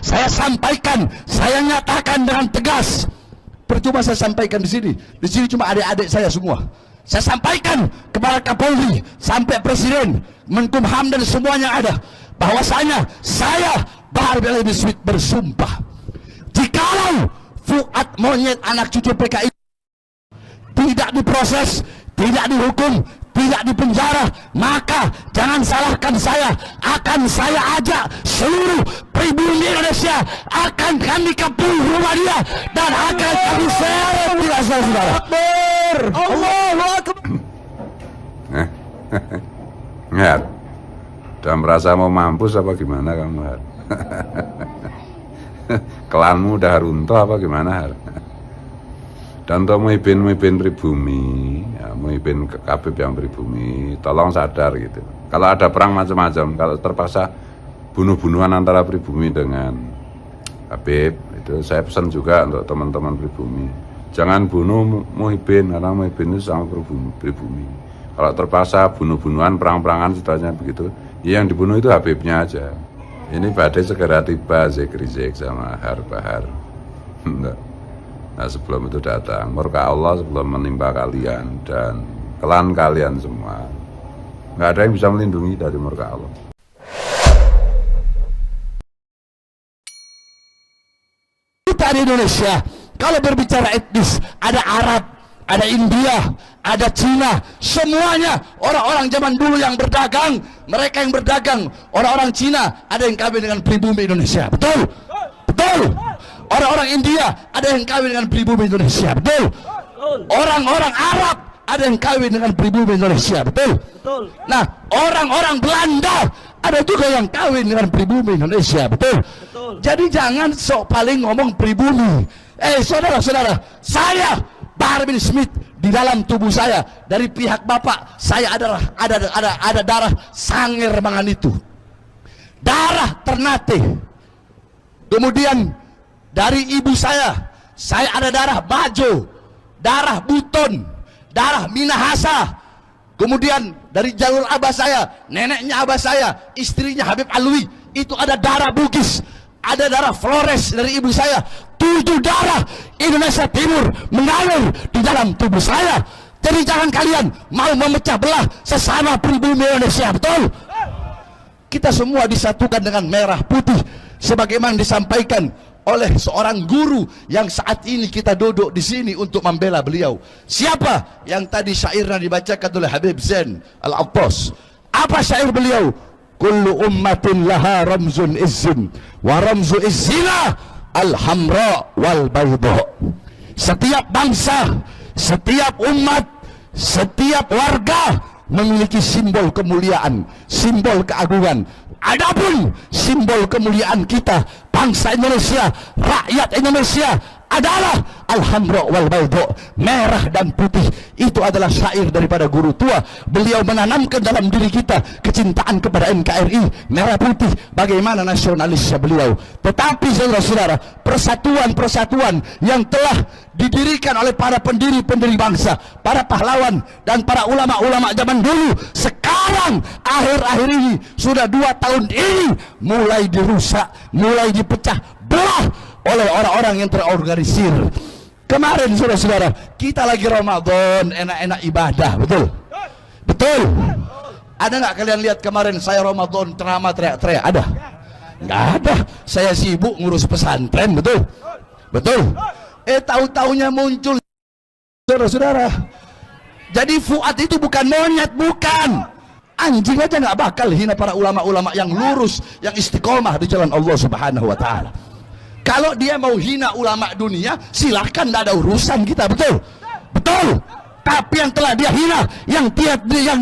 Saya sampaikan, saya nyatakan dengan tegas. Percuma saya sampaikan di sini. Di sini cuma adik-adik saya semua. Saya sampaikan kepada Kapolri, sampai Presiden, Menkumham dan semuanya ada, bahwasanya saya Bahar bin Smith bersumpah, jikalau Fuad monyet anak cucu PKI tidak diproses, tidak dihukum, tidak dipenjara, maka jangan salahkan saya. Akan saya ajak seluruh pribumi Indonesia, akan kami kepung rumah dia dan akan kami seret di asal saudara. Allahu Akbar. Har, udah merasa mau mampus apa gimana kamu, Har? Klanmu udah runtuh apa gimana, Har? Dan untuk Muhyiddin pribumi, ya, Muhyiddin Habib yang pribumi, tolong sadar gitu. Kalau ada perang macam-macam, kalau terpaksa bunuh-bunuhan antara pribumi dengan Habib, itu saya pesan juga untuk teman-teman pribumi. Jangan bunuh Muhyiddin, karena Muhyiddin itu sama pribumi. Kalau terpaksa bunuh-bunuhan, perang-perangan situasinya begitu, ya yang dibunuh itu Habibnya aja. Ini badai segera tiba, Rizik sama Bahar. Nah, sebelum itu datang murka Allah sebelum menimpa kalian dan klan kalian semua. Nggak ada yang bisa melindungi dari murka Allah. Kita di Indonesia, kalau berbicara etnis, ada Arab, ada India, ada Cina, semuanya orang-orang zaman dulu yang berdagang. Mereka yang berdagang, orang-orang Cina ada yang kawin dengan pribumi Indonesia, betul? Betul. Orang-orang India ada yang kawin dengan pribumi Indonesia, betul? Orang-orang Arab ada yang kawin dengan pribumi Indonesia, betul? Nah, orang-orang Belanda ada juga yang kawin dengan pribumi Indonesia, betul? Jadi jangan sok paling ngomong pribumi. Saudara-saudara, saya Bahar bin Smith, di dalam tubuh saya dari pihak bapak saya ada darah Sangir Manganitu, darah Ternate. Kemudian dari ibu saya ada darah Bajo, darah Buton, darah Minahasa. Kemudian dari jalur abah saya, neneknya abah saya, istrinya Habib Alwi, itu ada darah Bugis, ada darah Flores dari ibu saya. 7 darah Indonesia Timur mengalir di dalam tubuh saya. Jadi jangan kalian mau memecah belah sesama pribumi Indonesia, betul? Kita semua disatukan dengan merah putih, sebagaimana disampaikan oleh seorang guru yang saat ini kita duduk di sini untuk membela beliau. Siapa yang tadi syairnya dibacakan oleh Habib Zain Al-Attas? Apa syair beliau? Kullu ummatin laha ramzun izzin wa ramzu izzina al-hamra wal bayda. Setiap bangsa, setiap umat, setiap warga memiliki simbol kemuliaan, simbol keagungan. Adapun simbol kemuliaan kita, bangsa Indonesia, rakyat Indonesia, adalah al-hamra wal bayda, merah dan putih. Itu adalah syair daripada guru tua. Beliau menanamkan dalam diri kita kecintaan kepada NKRI, merah putih, bagaimana nasionalisnya beliau. Tetapi saudara-saudara, persatuan-persatuan yang telah didirikan oleh para pendiri-pendiri bangsa, para pahlawan dan para ulama-ulama zaman dulu, sekarang akhir-akhir ini, sudah 2 tahun ini, mulai dirusak, mulai dipecah belah oleh orang-orang yang terorganisir. Kemarin saudara-saudara, kita lagi Ramadan, enak-enak ibadah, betul? Betul? Ada nggak kalian lihat kemarin saya Ramadan ceramah teriak-teriak? Ada? Nggak ada. Saya sibuk ngurus pesantren, betul? Betul? Tahu-taunya muncul saudara-saudara. Jadi Fuad itu bukan monyet, bukan. Anjing aja nggak bakal hina para ulama-ulama yang lurus, yang istiqomah di jalan Allah Subhanahu wa Ta'ala. Kalau dia mau hina ulama dunia, silahkan, tidak ada urusan kita, betul? Betul. Tapi yang telah dia hina, yang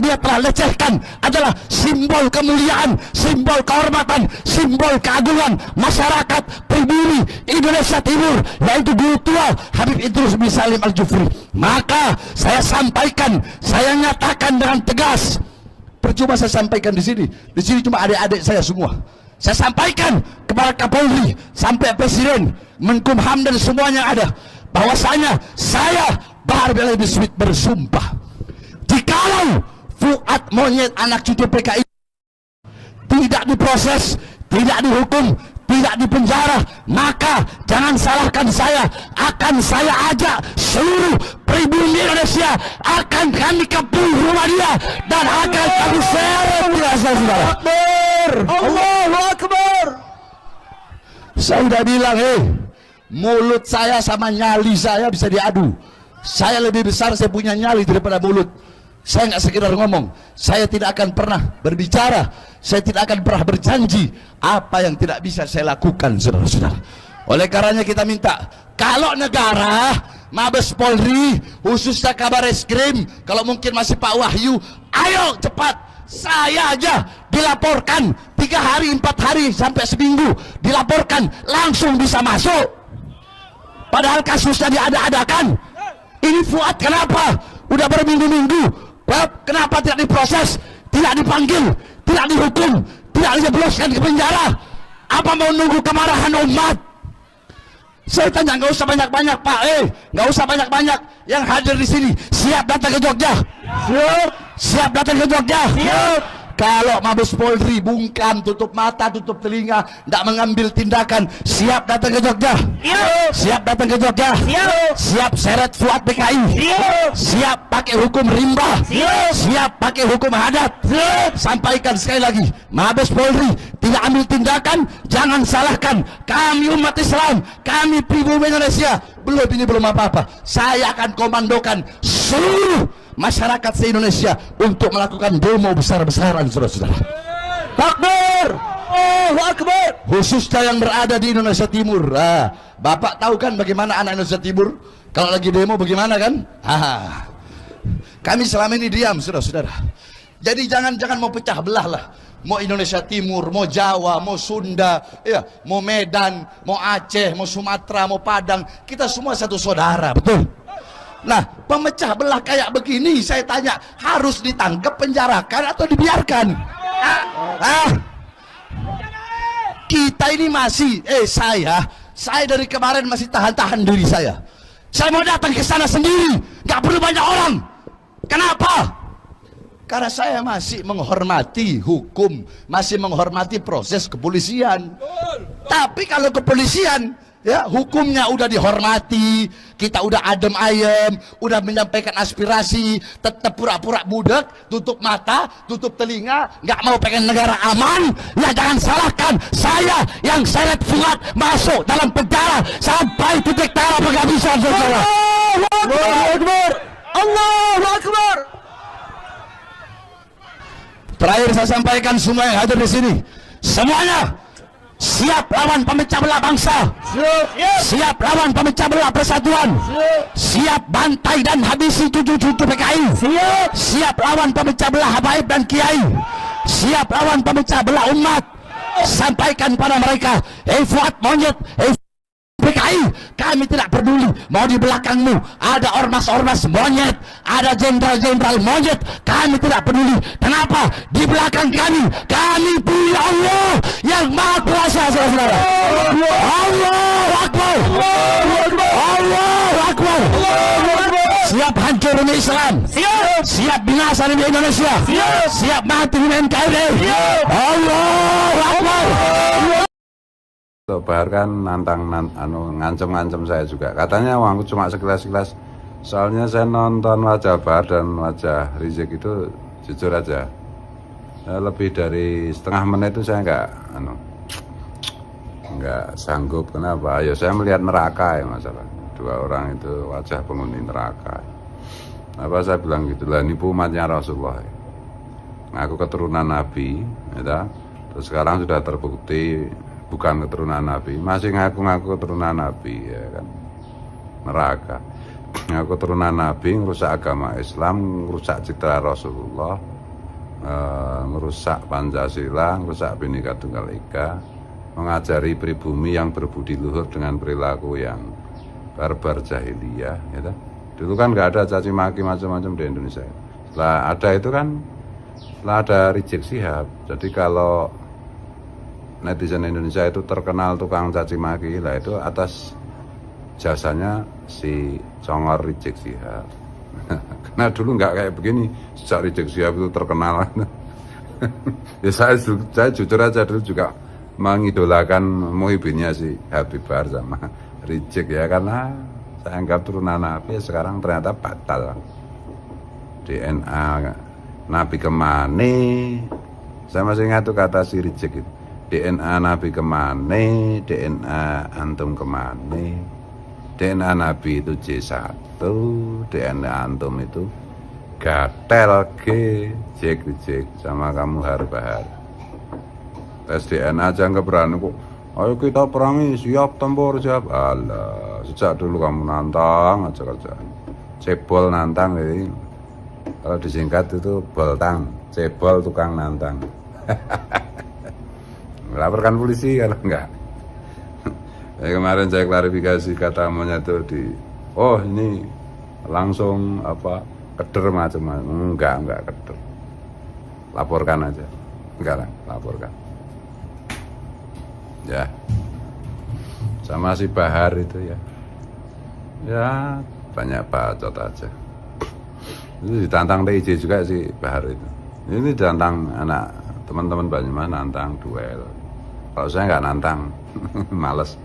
dia telah lecehkan adalah simbol kemuliaan, simbol kehormatan, simbol keagungan masyarakat pribumi Indonesia Timur, yaitu guru tua Habib Idrus bin Salim Al-Jufri. Maka saya sampaikan, saya nyatakan dengan tegas. Percuma saya sampaikan di sini cuma adik-adik saya semua. Saya sampaikan kepada Kapolri, sampai Presiden, Menkumham dan semuanya ada, bahwasanya saya Bahar bin Smith bersumpah, jikalau Fuad monyet anak cucu PKI tidak diproses, tidak dihukum, tidak di penjara, maka jangan salahkan saya. Akan saya ajak seluruh pribumi Indonesia, akan kami kepung rumah dia dan akan kami seret saudara. Allahu Akbar. Saya udah bilang, mulut saya sama nyali saya bisa diadu. Saya lebih besar, saya punya nyali daripada mulut. Saya nggak sekedar ngomong, saya tidak akan pernah berbicara, saya tidak akan pernah berjanji apa yang tidak bisa saya lakukan, saudara-saudara. Oleh karenanya kita minta, kalau negara, Mabes Polri, khususnya Kabar Eskrim, kalau mungkin masih Pak Wahyu, ayo cepat, saya aja dilaporkan 3 hari, 4 hari, sampai seminggu, dilaporkan, langsung bisa masuk. Padahal kasusnya diada-adakan. Ini Fuad kenapa? Udah berminggu-minggu, kenapa tidak diproses, tidak dipanggil, tidak dihukum, tidak dijebloskan ke penjara? Apa mau nunggu kemarahan umat? Saya tanya, nggak usah banyak-banyak Pak, nggak usah banyak-banyak. Yang hadir di sini siap datang ke Jogja? Siap. Siap datang ke Jogja? Siap. Kalau Mabes Polri bungkam, tutup mata, tutup telinga, tidak mengambil tindakan, siap datang ke Jogja? Siap. Siap datang ke Jogja? Siap. Siap seret Fuad PKI? Siap. Siap pakai hukum rimba? Siap. Siap pakai hukum adat? Siap. Sampaikan sekali lagi, Mabes Polri tidak ambil tindakan, jangan salahkan kami umat Islam, kami pribumi Indonesia. Ini belum apa-apa. Saya akan komandokan seluruh masyarakat se-Indonesia untuk melakukan demo besar-besaran, saudara-saudara. Takbir. Allahu Akbar. Khususnya yang berada di Indonesia Timur. Bapak tahu kan bagaimana anak Indonesia Timur kalau lagi demo bagaimana kan? Kami selama ini diam, saudara-saudara. Jadi jangan mau pecah belah lah. Mau Indonesia Timur, mau Jawa, mau Sunda, mau Medan, mau Aceh, mau Sumatera, mau Padang, kita semua satu saudara, betul? Nah, pemecah belah kayak begini, saya tanya, harus ditangkap, penjarakan atau dibiarkan? Kita ini masih, saya dari kemarin masih tahan-tahan diri saya. Saya mau datang ke sana sendiri, nggak perlu banyak orang. Kenapa? Karena saya masih menghormati hukum, masih menghormati proses kepolisian. Tapi kalau kepolisian, hukumnya udah dihormati, kita udah adem ayem, udah menyampaikan aspirasi, tetap pura-pura budek, tutup mata, tutup telinga, nggak mau pengen negara aman, ya jangan salahkan saya yang seret Fuad masuk dalam penjara sampai titik darah penghabisan, saudara. Allahu Akbar. Allahu Akbar. Terakhir saya sampaikan semua yang hadir di sini, semuanya siap lawan pemecah belah bangsa, siap lawan pemecah belah persatuan, siap bantai dan habisi cucu-cucu PKI, siap lawan pemecah belah habaib dan kiai, siap lawan pemecah belah umat. Sampaikan pada mereka, Fuad monyet, PKI, kami tidak peduli mau di belakangmu ada ormas-ormas monyet, ada jenderal-jenderal monyet, kami tidak peduli. Kenapa? Di belakang kami punya Allah yang maha kuasa, saudara-saudara. Allahu Akbar. Allahu Akbar. Siap hancur demi Islam, siap binasa demi Indonesia, siap mati demi NKRI. Allahu Akbar. Bahar kan ngancem-ngancem saya juga. Katanya aku cuma sekilas-sekilas. Soalnya saya nonton wajah Bahar dan wajah Rizik itu jujur aja, lebih dari setengah menit itu saya nggak sanggup. Kenapa? Ya saya melihat neraka ya, masalah. 2 orang itu wajah penghuni neraka. Apa saya bilang gitu lah, nipu umatnya Rasulullah. Aku keturunan Nabi, ya, terus sekarang sudah terbukti bukan keturunan Nabi, masih ngaku-ngaku keturunan Nabi, ya kan, neraka. Ngaku keturunan Nabi, ngerusak agama Islam, ngerusak citra Rasulullah, ngerusak Pancasila, ngerusak Bhinneka Tunggal Ika, mengajari pribumi yang berbudi luhur dengan perilaku yang barbar jahiliyah, ya kan? Dulu kan nggak ada caci maki macam-macam di Indonesia. Setelah ada itu kan, setelah ada Rizik Syihab, jadi kalau netizen Indonesia itu terkenal tukang caci maki, lah itu atas jasanya si Congor Rizik Syihab. Karena dulu nggak kayak begini, sejak Rizik Syihab itu terkenal. Ya saya jujur aja dulu juga mengidolakan Muhibinnya si Habib Bahar sama Rijek ya, karena saya anggap turunan Nabi sekarang ternyata batal. DNA Nabi kemane, saya masih ingat tuh kata si Rijek itu, DNA Nabi kemane, DNA antum kemane. DNA Nabi itu J1, DNA antum itu gatel G, Rijek sama kamu Bahar. Tes DNA aja nggak berani kok. Ayo kita perangi, siap tempur siap. Alah, sejak dulu kamu nantang aja kerjaan. Cebol nantang jadi. Kalau disingkat itu boltang, cebol tukang nantang. Laporkan polisi kalau enggak. Kemarin saya klarifikasi kata monyet itu di, oh ini langsung apa keder macam-macam. Enggak keder. Laporkan aja. Enggak lah, laporkan. Ya. Sama si Bahar itu ya. Ya, banyak bacot aja. Itu ditantang TIJ juga si Bahar itu. Ini ditantang anak teman-teman Banyumas nantang duel. Kalau saya nggak nantang, males.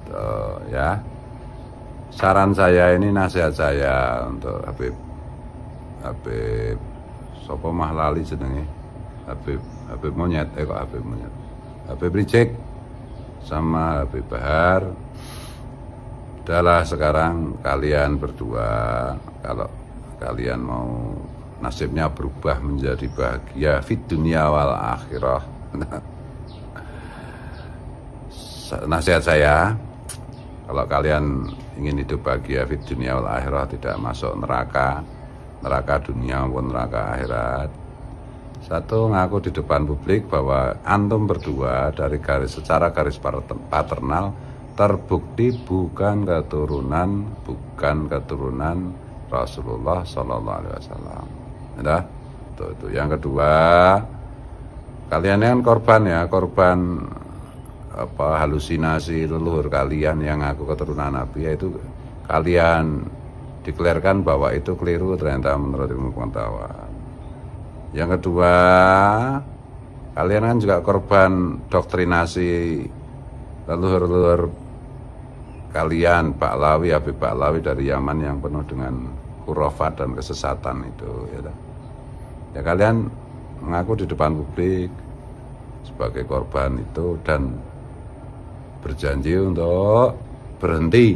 Tuh, ya. Saran saya ini, nasihat saya untuk Habib Sopo Mahlali jenenge, Habib Monyet, kok Habib Monyet, Habib Rijek sama Habib Bahar. Udahlah sekarang kalian berdua, kalau kalian mau nasibnya berubah menjadi bahagia fit dunia wal akhirah. Nasihat saya, kalau kalian ingin hidup bahagia fit dunia wal akhirah, tidak masuk neraka dunia maupun neraka akhirat, satu, ngaku di depan publik bahwa antum berdua secara garis paternal terbukti bukan keturunan Rasulullah Sallallahu Alaihi Wasallam. Ya, itu. Yang kedua, kalian kan korban halusinasi leluhur kalian yang ngaku keturunan Nabi, yaitu kalian deklarkan bahwa itu keliru ternyata menurut ilmu pengetahuan. Yang kedua, kalian kan juga korban doktrinasi leluhur kalian, Habib Baklawi dari Yaman yang penuh dengan khurafat dan kesesatan itu. Ya kalian mengaku di depan publik sebagai korban itu dan berjanji untuk berhenti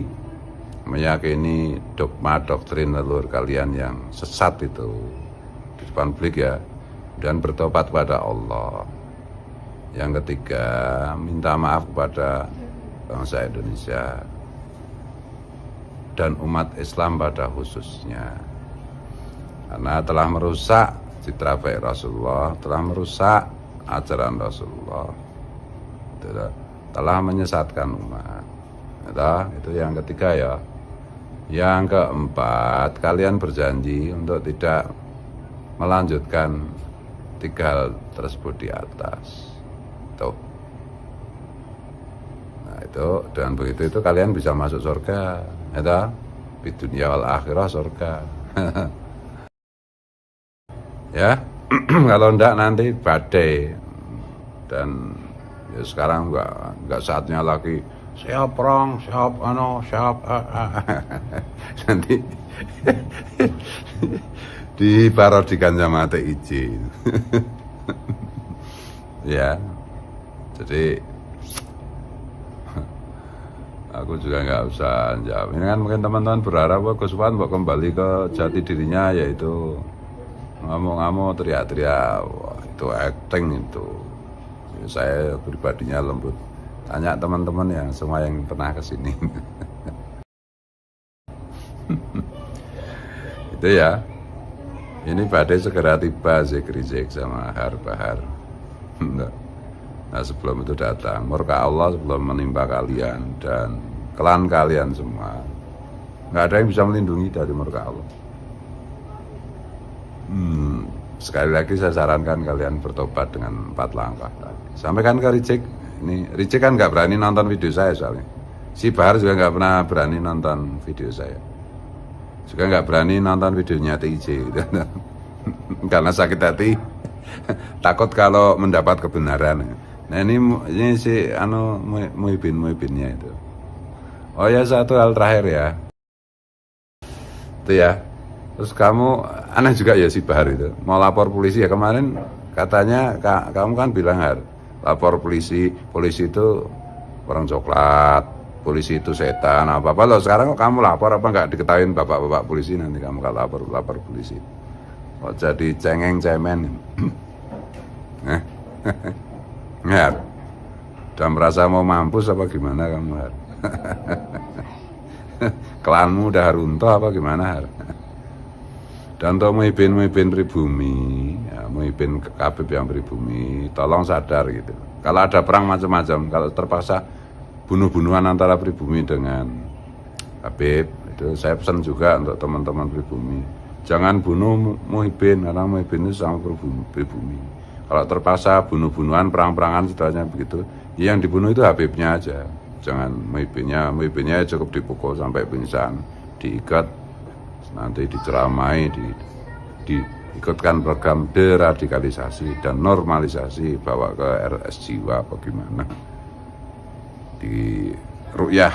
meyakini dogma doktrin leluhur kalian yang sesat itu di depan publik ya, dan bertobat kepada Allah. Yang ketiga, minta maaf kepada bangsa Indonesia dan umat Islam pada khususnya, karena telah merusak citra baik Rasulullah, telah merusak ajaran Rasulullah, telah menyesatkan umat. Itu yang ketiga ya. Yang keempat, kalian berjanji untuk tidak melanjutkan 3 hal tersebut di atas. Tuh. Nah itu, dengan begitu itu kalian bisa masuk surga. Di dunia wal akhirah surga. Ya, kalau enggak nanti badai. Dan ya sekarang enggak saatnya lagi siap perang, siap nanti diparodikan sama TIJ. Ya, jadi aku juga nggak usah jawab. Ini kan mungkin teman-teman berharap bahwa Gus Wan mau kembali ke jati dirinya, yaitu ngamuk-ngamuk, teriak-teriak. Wah, itu acting itu. Ya, saya pribadinya lembut. Tanya teman-teman yang semua yang pernah kesini. Itu ya. Ini badai segera tiba, Rijek sama Bahar. Nah sebelum itu datang murka Allah sebelum menimpa kalian dan klan kalian semua. Nggak ada yang bisa melindungi dari murka Allah. Sekali lagi saya sarankan kalian bertobat dengan 4 langkah tadi. Sampaikan ke Rijek. Ini Rijek kan nggak berani nonton video saya soalnya. Si Bahar juga nggak pernah berani nonton video saya. Juga nggak berani nonton videonya TIJ. Karena sakit hati. takut kalau mendapat kebenaran. Nah ini si Muhibinnya itu. Oh ya, satu hal terakhir ya, itu ya. Terus kamu aneh juga ya si Bahar itu mau lapor polisi ya kemarin, katanya kamu kan bilang lapor polisi itu orang coklat, polisi itu setan apa lo sekarang kok kamu lapor apa nggak diketahuin bapak polisi, nanti kamu kalau lapor polisi kok jadi cengeng cemen. Nggak, udah merasa mau mampus apa gimana kamu klanmu udah runtuh apa gimana dan toh Muhibin pribumi ya, Muhibin Habib yang pribumi, tolong sadar gitu. Kalau ada perang macam-macam, kalau terpaksa bunuh-bunuhan antara pribumi dengan Habib, itu saya pesan juga untuk teman-teman pribumi, jangan bunuh Muhibin, karena Muhibin itu sama pribumi. Kalau terpaksa bunuh-bunuhan, perang-perangan setelahnya begitu, yang dibunuh itu Habibnya aja, jangan Muhibinnya cukup dipukul sampai pingsan, diikat, nanti diceramai, diikutkan program deradikalisasi dan normalisasi, bawa ke RS jiwa bagaimana, di ru'yah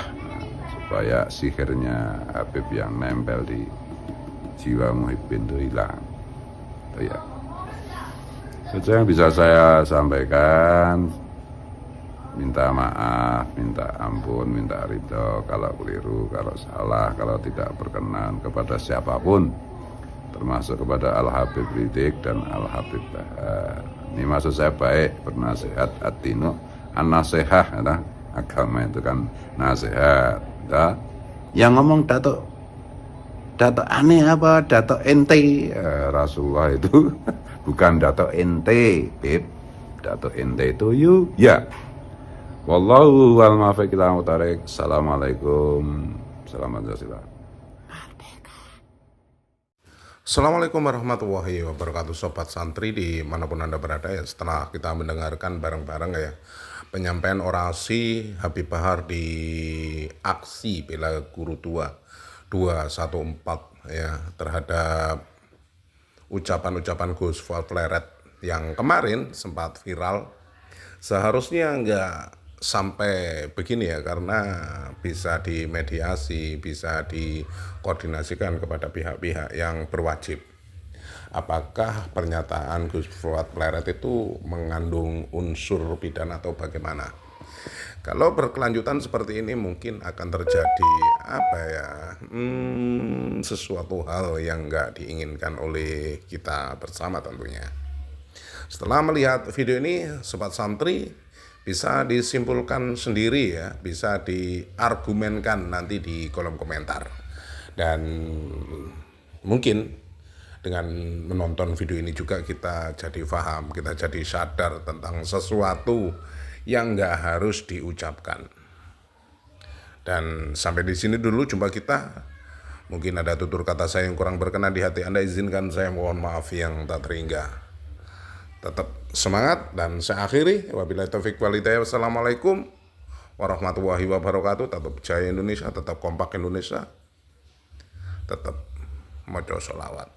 supaya sihirnya Habib yang nempel di jiwa Muhibin itu hilang. Itu ya itu yang bisa saya sampaikan. Minta maaf, minta ampun, minta ridho kalau keliru, kalau salah, kalau tidak berkenan kepada siapapun, termasuk kepada Al-Habib Rizik dan Al-Habib Bahar. Ini maksud saya baik, bernasihat atinu an-nasihah, ya, agama itu kan nasihat, ya. Yang ngomong dato aneh apa, dato ente, Rasulullah itu bukan dato ente, dato ente itu you, ya. Wallahu wal muwaffiq ila aqwamit thoriq. Assalamualaikum. Salam Pancasila. Assalamualaikum warahmatullahi wabarakatuh, sobat santri dimanapun Anda berada ya. Setelah kita mendengarkan bareng-bareng ya penyampaian orasi Habib Bahar di aksi bela guru tua 214 ya terhadap ucapan-ucapan Gus Fuad Pleret yang kemarin sempat viral, seharusnya nggak sampai begini ya, karena bisa dimediasi, bisa dikoordinasikan kepada pihak-pihak yang berwajib. Apakah pernyataan Gus Fuad Pleret itu mengandung unsur pidana atau bagaimana? Kalau berkelanjutan seperti ini mungkin akan terjadi sesuatu hal yang nggak diinginkan oleh kita bersama tentunya. Setelah melihat video ini, sobat santri bisa disimpulkan sendiri ya, bisa diargumenkan nanti di kolom komentar. Dan mungkin dengan menonton video ini juga kita jadi paham, kita jadi sadar tentang sesuatu yang nggak harus diucapkan. Dan sampai di sini dulu jumpa kita. Mungkin ada tutur kata saya yang kurang berkenan di hati Anda, izinkan saya mohon maaf yang tak terhingga. Tetap semangat dan saya akhiri. Wabillahi taufiq wal hidayah. Wassalamualaikum warahmatullahi wabarakatuh. Tetap jaya Indonesia, tetap kompak Indonesia, tetap maca sholawat.